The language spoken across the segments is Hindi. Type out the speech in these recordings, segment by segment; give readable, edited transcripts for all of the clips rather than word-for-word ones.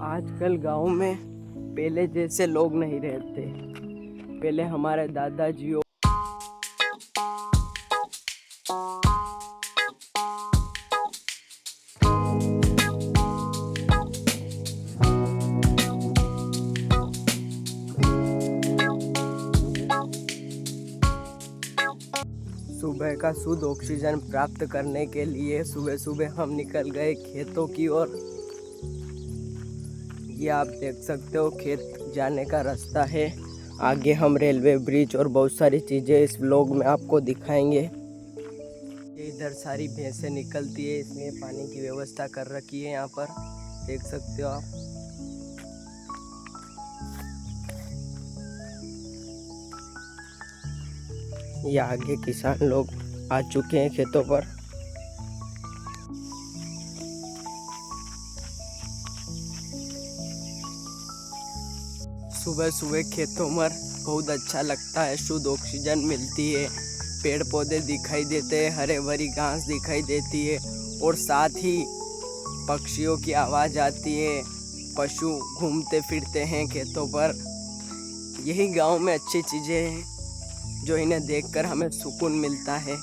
आजकल गांव में पहले जैसे लोग नहीं रहते। पहले हमारे दादाजी सुबह का शुद्ध ऑक्सीजन प्राप्त करने के लिए सुबह सुबह हम निकल गए खेतों की ओर। ये आप देख सकते हो खेत जाने का रास्ता है। आगे हम रेलवे ब्रिज और बहुत सारी चीज़ें इस व्लॉग में आपको दिखाएंगे। ये इधर सारी भैंसें निकलती है, इसमें पानी की व्यवस्था कर रखी है। यहाँ पर देख सकते हो आप। ये आगे किसान लोग आ चुके हैं खेतों पर। सुबह सुबह खेतों में बहुत अच्छा लगता है, शुद्ध ऑक्सीजन मिलती है, पेड़ पौधे दिखाई देते हैं, हरे भरी घास दिखाई देती है और साथ ही पक्षियों की आवाज़ आती है। पशु घूमते फिरते हैं खेतों पर। यही गांव में अच्छी चीज़ें हैं जो इन्हें देखकर हमें सुकून मिलता है।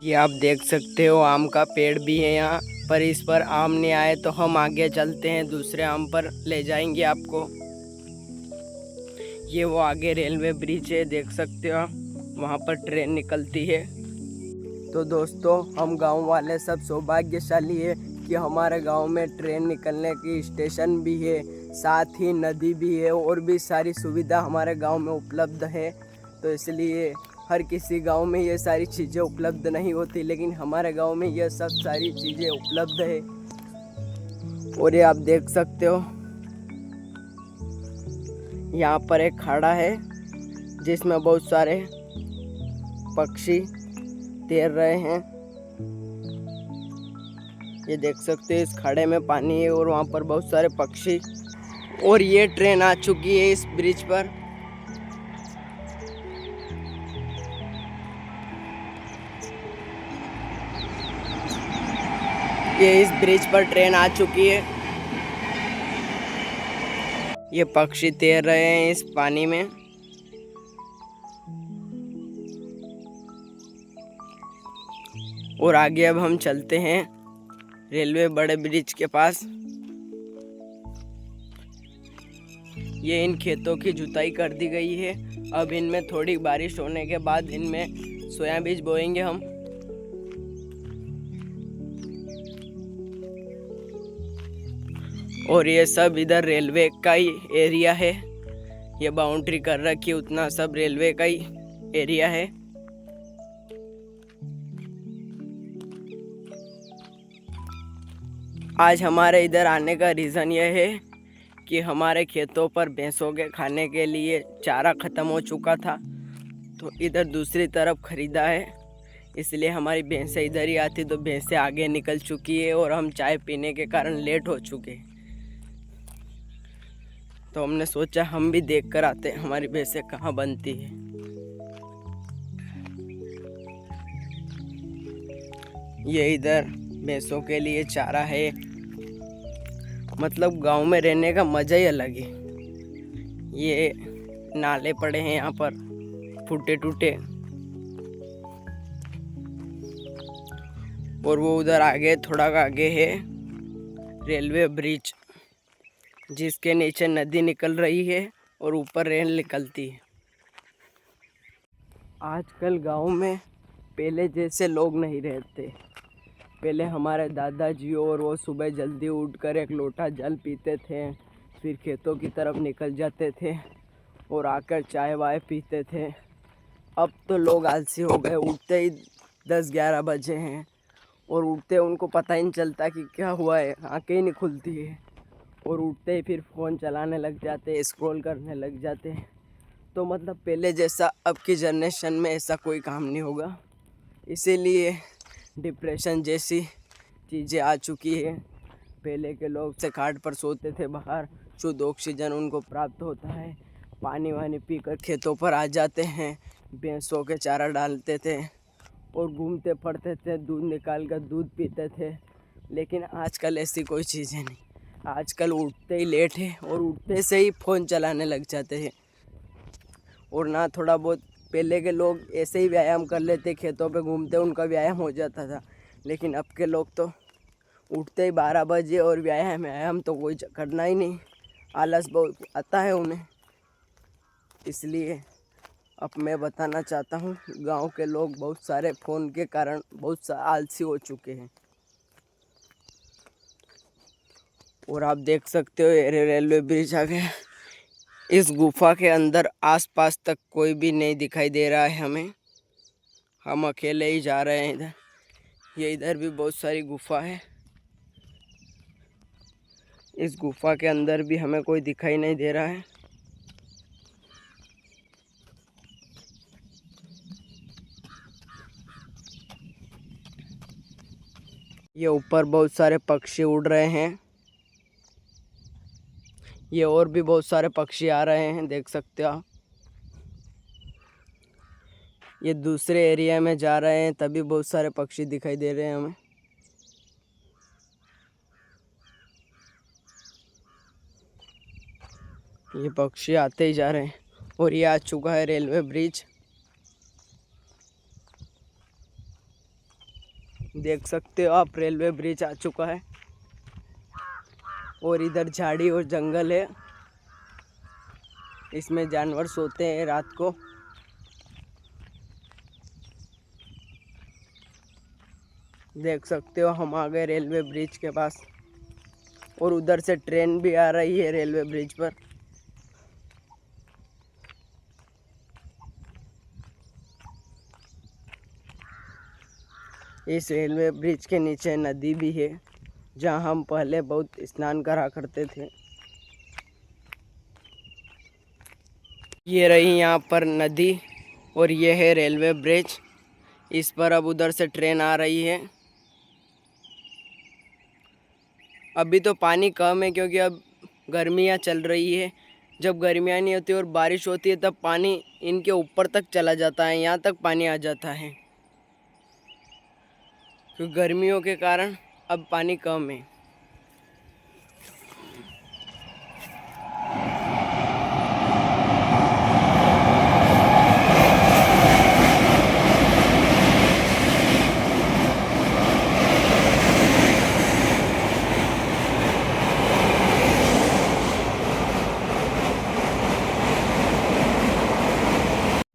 ये आप देख सकते हो आम का पेड़ भी है यहाँ पर। इस पर आम नहीं आए तो हम आगे चलते हैं, दूसरे आम पर ले जाएंगे आपको। ये वो आगे रेलवे ब्रिज है, देख सकते हो आप, वहाँ पर ट्रेन निकलती है। तो दोस्तों, हम गांव वाले सब सौभाग्यशाली है कि हमारे गांव में ट्रेन निकलने की स्टेशन भी है, साथ ही नदी भी है और भी सारी सुविधा हमारे गांव में उपलब्ध है। तो इसलिए हर किसी गांव में ये सारी चीज़ें उपलब्ध नहीं होती, लेकिन हमारे गांव में ये सब सारी चीज़ें उपलब्ध है। और ये आप देख सकते हो यहाँ पर एक खाड़ा है जिसमें बहुत सारे पक्षी तैर रहे हैं। ये देख सकते हो इस खाड़े में पानी है और वहाँ पर बहुत सारे पक्षी। और ये ट्रेन आ चुकी है इस ब्रिज पर। ये इस ब्रिज पर ट्रेन आ चुकी है। ये पक्षी तैर रहे हैं इस पानी में। और आगे अब हम चलते हैं रेलवे बड़े ब्रिज के पास। ये इन खेतों की जुताई कर दी गई है। अब इनमें थोड़ी बारिश होने के बाद इनमें सोयाबीन बोएंगे हम। और ये सब इधर रेलवे का ही एरिया है। ये बाउंड्री कर रखी है, उतना सब रेलवे का ही एरिया है। आज हमारे इधर आने का रीज़न यह है कि हमारे खेतों पर भैंसों के खाने के लिए चारा ख़त्म हो चुका था, तो इधर दूसरी तरफ ख़रीदा है। इसलिए हमारी भैंसें इधर ही आती, तो भैंसें आगे निकल चुकी है और हम चाय पीने के कारण लेट हो चुके। तो हमने सोचा हम भी देख कर आते हमारी भैंसें कहाँ बनती है। ये इधर भैंसों के लिए चारा है। मतलब गांव में रहने का मज़ा ही अलग है। ये नाले पड़े हैं यहाँ पर फूटे टूटे। और वो उधर आगे थोड़ा आगे है रेलवे ब्रिज, जिसके नीचे नदी निकल रही है और ऊपर रेल निकलती है। आजकल गांव में पहले जैसे लोग नहीं रहते। पहले हमारे दादाजी और वो सुबह जल्दी उठकर एक लोटा जल पीते थे, फिर खेतों की तरफ निकल जाते थे और आकर चाय वाय पीते थे। अब तो लोग आलसी हो गए, उठते ही 10-11 बजे हैं और उठते उनको पता ही नहीं चलता कि क्या हुआ है, आँखें ही नहीं खुलती है। और उठते ही फिर फ़ोन चलाने लग जाते, स्क्रॉल करने लग जाते। तो मतलब पहले जैसा अब की जनरेशन में ऐसा कोई काम नहीं होगा। इसीलिए डिप्रेशन जैसी चीज़ें आ चुकी है। पहले के लोग से खाट पर सोते थे बाहर, शुद्ध ऑक्सीजन उनको प्राप्त होता है, पानी वानी पीकर खेतों पर आ जाते हैं, भैंसों के चारा डालते थे और घूमते फिरते थे, दूध निकाल कर दूध पीते थे। लेकिन आजकल ऐसी कोई चीज़ें नहीं। आजकल उठते ही लेट है और उठते से ही फ़ोन चलाने लग जाते हैं। और ना थोड़ा बहुत, पहले के लोग ऐसे ही व्यायाम कर लेते, खेतों पे घूमते उनका व्यायाम हो जाता था। लेकिन अब के लोग तो उठते ही 12 बजे और व्यायाम तो कोई करना ही नहीं, आलस बहुत आता है उन्हें। इसलिए अब मैं बताना चाहता हूँ, गांव के लोग बहुत सारे फ़ोन के कारण बहुत आलसी हो चुके हैं। और आप देख सकते हो ये रेलवे ब्रिज आ गया। इस गुफा के अंदर आसपास तक कोई भी नहीं दिखाई दे रहा है हमें, हम अकेले ही जा रहे हैं इधर। ये इधर भी बहुत सारी गुफा है, इस गुफा के अंदर भी हमें कोई दिखाई नहीं दे रहा है। ये ऊपर बहुत सारे पक्षी उड़ रहे हैं, ये और भी बहुत सारे पक्षी आ रहे हैं, देख सकते हो आप। ये दूसरे एरिया में जा रहे हैं, तभी बहुत सारे पक्षी दिखाई दे रहे हैं हमें। ये पक्षी आते ही जा रहे हैं। और ये आ चुका है रेलवे ब्रिज, देख सकते हो आप, रेलवे ब्रिज आ चुका है। और इधर झाड़ी और जंगल है, इसमें जानवर सोते हैं रात को। देख सकते हो हम आ गए रेलवे ब्रिज के पास। और उधर से ट्रेन भी आ रही है रेलवे ब्रिज पर। इस रेलवे ब्रिज के नीचे नदी भी है, जहाँ हम पहले बहुत स्नान करा करते थे। ये रही यहाँ पर नदी और ये है रेलवे ब्रिज। इस पर अब उधर से ट्रेन आ रही है। अभी तो पानी कम है क्योंकि अब गर्मियाँ चल रही है। जब गर्मियाँ नहीं होती और बारिश होती है तब पानी इनके ऊपर तक चला जाता है, यहाँ तक पानी आ जाता है। क्योंकि गर्मियों के कारण अब पानी कम है।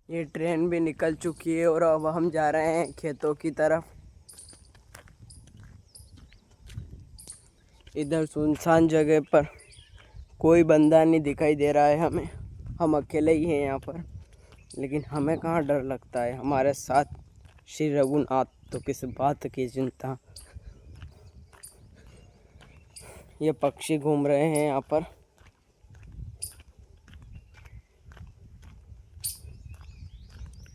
ये ट्रेन भी निकल चुकी है और अब हम जा रहे हैं खेतों की तरफ। इधर सुनसान जगह पर कोई बंदा नहीं दिखाई दे रहा है हमें, हम अकेले ही हैं यहाँ पर। लेकिन हमें कहाँ डर लगता है, हमारे साथ श्री रघुनाथ, तो किस बात की चिंता। ये पक्षी घूम रहे हैं यहाँ पर।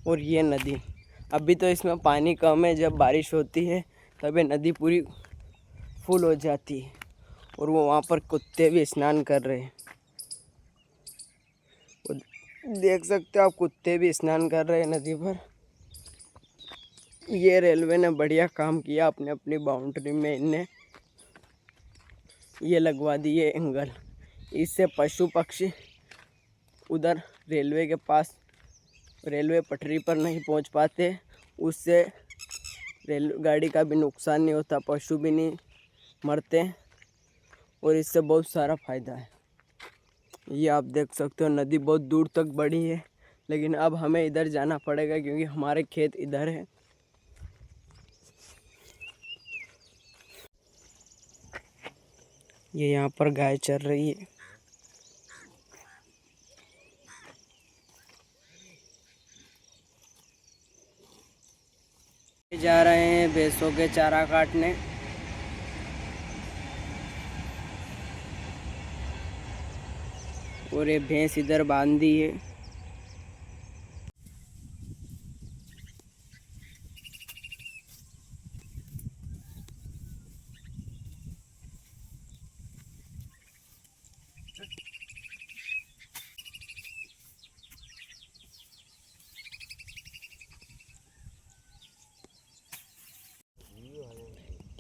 और ये नदी, अभी तो इसमें पानी कम है, जब बारिश होती है तब ये नदी पूरी फुल हो जाती है। और वो वहाँ पर कुत्ते भी स्नान कर रहे हैं, देख सकते हो आप, कुत्ते भी स्नान कर रहे हैं नदी पर। ये रेलवे ने बढ़िया काम किया, अपने अपनी बाउंड्री में इनने ये लगवा दिए एंगल। इससे पशु पक्षी उधर रेलवे के पास, रेलवे पटरी पर नहीं पहुंच पाते। उससे रेल गाड़ी का भी नुकसान नहीं होता, पशु भी नहीं मरते। और इससे बहुत सारा फ़ायदा है। ये आप देख सकते हो, नदी बहुत दूर तक बढ़ी है, लेकिन अब हमें इधर जाना पड़ेगा क्योंकि हमारे खेत इधर है। ये यहाँ पर गाय चर रही है। जा रहे हैं भैंसों के चारा काटने। और ये भैंस इधर बांधी है।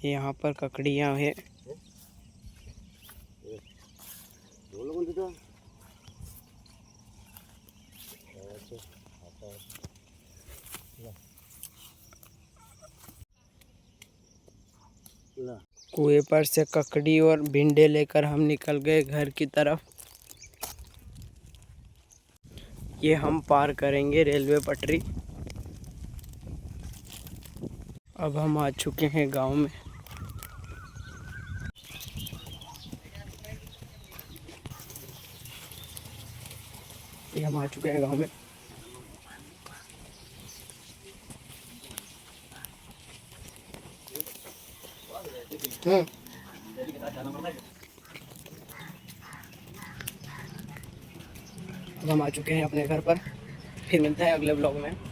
यहाँ पर ककड़ियाँ हैं। कुएं पर से ककड़ी और भिंडे लेकर हम निकल गए घर की तरफ। ये हम पार करेंगे रेलवे पटरी। अब हम आ चुके हैं गांव में। ये हम आ चुके हैं गांव में। अब हम आ चुके हैं अपने घर पर। फिर मिलते हैं अगले ब्लॉग में।